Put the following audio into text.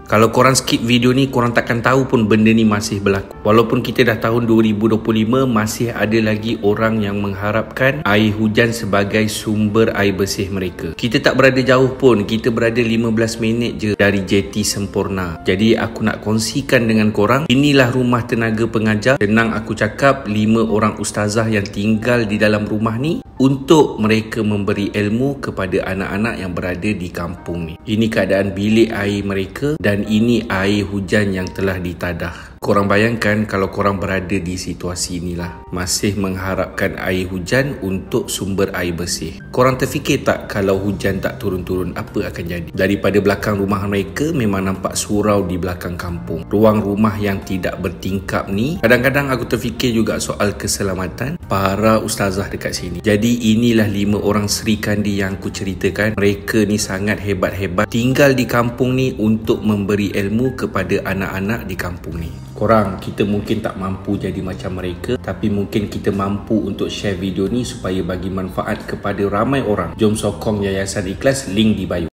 Kalau korang skip video ni, korang takkan tahu pun benda ni masih berlaku. Walaupun kita dah tahun 2025, masih ada lagi orang yang mengharapkan air hujan sebagai sumber air bersih mereka. Kita tak berada jauh pun, kita berada 15 minit je dari JT Sempurna. Jadi aku nak kongsikan dengan korang, inilah rumah tenaga pengajar. Senang aku cakap, 5 orang ustazah yang tinggal di dalam rumah ni untuk mereka memberi ilmu kepada anak-anak yang berada di kampung ni. Ini keadaan bilik air mereka dan ini air hujan yang telah ditadah. Korang bayangkan kalau korang berada di situasi inilah, masih mengharapkan air hujan untuk sumber air bersih. Korang terfikir tak kalau hujan tak turun-turun, apa akan jadi? Daripada belakang rumah mereka memang nampak surau di belakang kampung. Ruang rumah yang tidak bertingkap ni, kadang-kadang aku terfikir juga soal keselamatan para ustazah dekat sini. Jadi inilah 5 orang Sri Kandi yang aku ceritakan. Mereka ni sangat hebat-hebat, tinggal di kampung ni untuk memberi ilmu kepada anak-anak di kampung ni. Korang, kita mungkin tak mampu jadi macam mereka, tapi mungkin kita mampu untuk share video ni supaya bagi manfaat kepada ramai orang. Jom sokong Yayasan Ikhlas, link di bio.